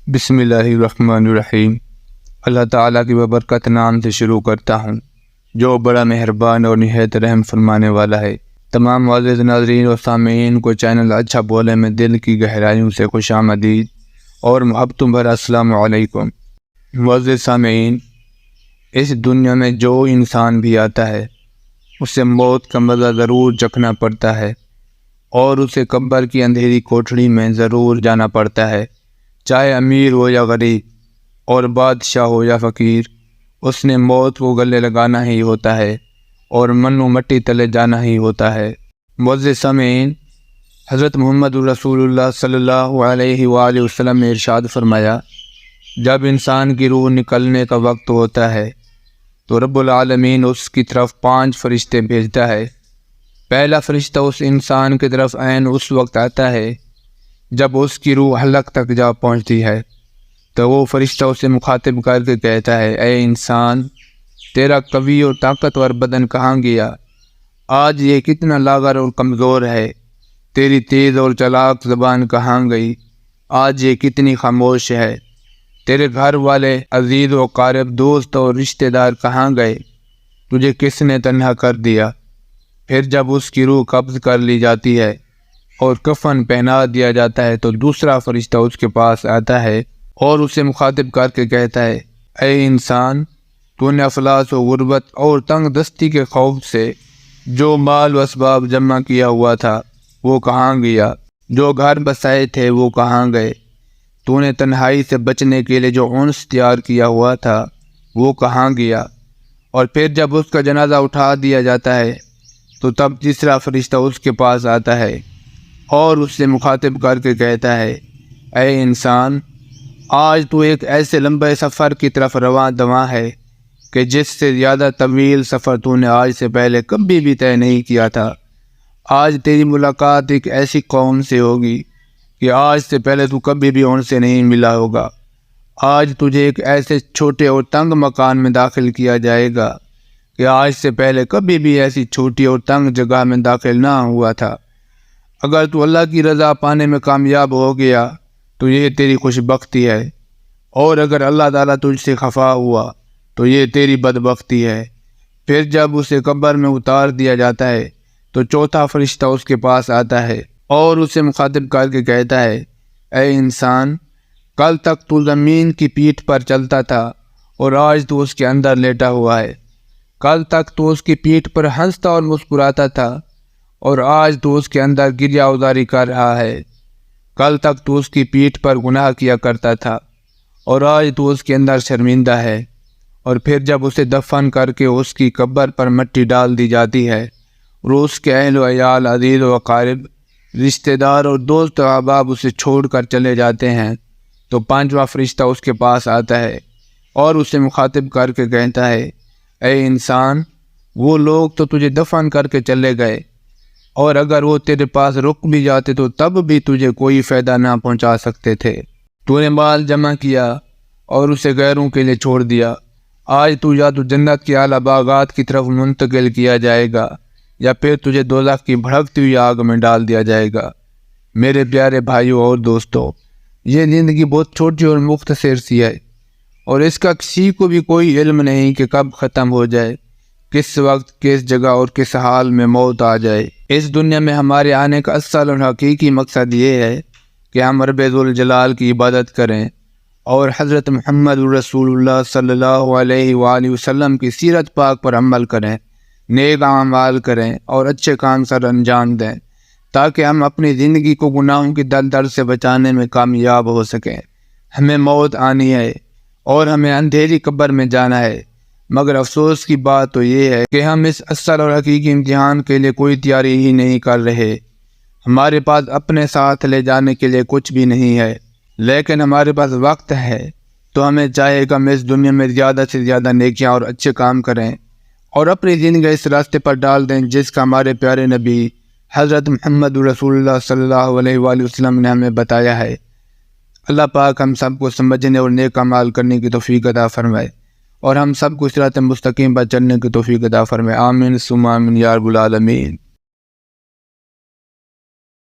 بسم اللہ الرحمن الرحیم۔ اللہ تعالیٰ کی ببرکت نام سے شروع کرتا ہوں جو بڑا مہربان اور نہایت رحم فرمانے والا ہے۔ تمام معزز ناظرین و سامعین کو چینل اچھا بولے میں دل کی گہرائیوں سے خوش آمدید اور محبتوں بھرا السلام علیکم۔ معزز سامعین، اس دنیا میں جو انسان بھی آتا ہے اسے موت کا مزہ ضرور چکھنا پڑتا ہے اور اسے قبر کی اندھیری کوٹھڑی میں ضرور جانا پڑتا ہے، چاہے امیر ہو یا غریب، اور بادشاہ ہو یا فقیر، اس نے موت کو گلے لگانا ہی ہوتا ہے اور منو مٹی تلے جانا ہی ہوتا ہے۔ معزز سامعین، حضرت محمد رسول اللہ صلی اللہ علیہ وآلہ وسلم نے ارشاد فرمایا، جب انسان کی روح نکلنے کا وقت ہوتا ہے تو رب العالمین اس کی طرف 5 فرشتے بھیجتا ہے۔ پہلا فرشتہ اس انسان کی طرف عین اس وقت آتا ہے جب اس کی روح حلق تک جا پہنچتی ہے تو وہ فرشتہ اسے مخاطب کر کے کہتا ہے، اے انسان، تیرا قوی اور طاقتور بدن کہاں گیا؟ آج یہ کتنا لاغر اور کمزور ہے۔ تیری تیز اور چلاک زبان کہاں گئی؟ آج یہ کتنی خاموش ہے۔ تیرے گھر والے، عزیز و قارب، دوست اور رشتہ دار کہاں گئے؟ تجھے کس نے تنہا کر دیا؟ پھر جب اس کی روح قبض کر لی جاتی ہے اور کفن پہنا دیا جاتا ہے تو دوسرا فرشتہ اس کے پاس آتا ہے اور اسے مخاطب کر کے کہتا ہے، اے انسان، تو نے افلاس و غربت اور تنگ دستی کے خوف سے جو مال و اسباب جمع کیا ہوا تھا وہ کہاں گیا؟ جو گھر بسائے تھے وہ کہاں گئے؟ تو نے تنہائی سے بچنے کے لیے جو انس تیار کیا ہوا تھا وہ کہاں گیا؟ اور پھر جب اس کا جنازہ اٹھا دیا جاتا ہے تو تب تیسرا فرشتہ اس کے پاس آتا ہے اور اس سے مخاطب کر کے کہتا ہے، اے انسان، آج تو ایک ایسے لمبے سفر کی طرف رواں دواں ہے کہ جس سے زیادہ طویل سفر تو نے آج سے پہلے کبھی بھی طے نہیں کیا تھا۔ آج تیری ملاقات ایک ایسی قوم سے ہوگی کہ آج سے پہلے تو کبھی بھی ان سے نہیں ملا ہوگا۔ آج تجھے ایک ایسے چھوٹے اور تنگ مکان میں داخل کیا جائے گا کہ آج سے پہلے کبھی بھی ایسی چھوٹی اور تنگ جگہ میں داخل نہ ہوا تھا۔ اگر تو اللہ کی رضا پانے میں کامیاب ہو گیا تو یہ تیری خوش بختی ہے، اور اگر اللہ تعالیٰ تجھ سے خفا ہوا تو یہ تیری بدبختی ہے۔ پھر جب اسے قبر میں اتار دیا جاتا ہے تو چوتھا فرشتہ اس کے پاس آتا ہے اور اسے مخاطب کر کے کہتا ہے، اے انسان، کل تک تو زمین کی پیٹھ پر چلتا تھا اور آج تو اس کے اندر لیٹا ہوا ہے۔ کل تک تو اس کی پیٹھ پر ہنستا اور مسکراتا تھا اور آج تو اس کے اندر گریہ ازاری کر رہا ہے۔ کل تک تو اس کی پیٹھ پر گناہ کیا کرتا تھا اور آج تو اس کے اندر شرمندہ ہے۔ اور پھر جب اسے دفن کر کے اس کی قبر پر مٹی ڈال دی جاتی ہے اور اس کے اہل و عیال، عزیز و اقارب، رشتہ دار اور دوست و احباب اسے چھوڑ کر چلے جاتے ہیں تو 5واں فرشتہ اس کے پاس آتا ہے اور اسے مخاطب کر کے کہتا ہے، اے انسان، وہ لوگ تو تجھے دفن کر کے چلے گئے، اور اگر وہ تیرے پاس رک بھی جاتے تو تب بھی تجھے کوئی فائدہ نہ پہنچا سکتے تھے۔ تو نے مال جمع کیا اور اسے غیروں کے لیے چھوڑ دیا۔ آج تو یا تو جنت کی اعلیٰ باغات کی طرف منتقل کیا جائے گا یا پھر تجھے دوزخ کی بھڑکتی ہوئی آگ میں ڈال دیا جائے گا۔ میرے پیارے بھائیوں اور دوستوں، یہ زندگی بہت چھوٹی اور مختصر سی ہے اور اس کا کسی کو بھی کوئی علم نہیں کہ کب ختم ہو جائے، کس وقت، کس جگہ اور کس حال میں موت آ جائے۔ اس دنیا میں ہمارے آنے کا اصل اور حقیقی مقصد یہ ہے کہ ہم رب ذوالجلال کی عبادت کریں اور حضرت محمد رسول اللہ صلی اللہ علیہ وآلہ وسلم کی سیرت پاک پر عمل کریں، نیک اعمال کریں اور اچھے کام سر انجام دیں تاکہ ہم اپنی زندگی کو گناہوں کی دلدل سے بچانے میں کامیاب ہو سکیں۔ ہمیں موت آنی ہے اور ہمیں اندھیری قبر میں جانا ہے، مگر افسوس کی بات تو یہ ہے کہ ہم اس اصل اور حقیقی امتحان کے لیے کوئی تیاری ہی نہیں کر رہے۔ ہمارے پاس اپنے ساتھ لے جانے کے لیے کچھ بھی نہیں ہے، لیکن ہمارے پاس وقت ہے، تو ہمیں چاہیے کہ ہم اس دنیا میں زیادہ سے زیادہ نیکیاں اور اچھے کام کریں اور اپنی زندگی اس راستے پر ڈال دیں جس کا ہمارے پیارے نبی حضرت محمد رسول اللہ صلی اللہ علیہ وآلہ وسلم نے ہمیں بتایا ہے۔ اللہ پاک ہم سب کو سمجھنے اور نیک اعمال کرنے کی توفیق عطا فرمائے اور ہم سب کو صراط مستقیم پر چلنے کی توفیق عطا فرمائے۔ آمین ثم آمین یا رب العالمین۔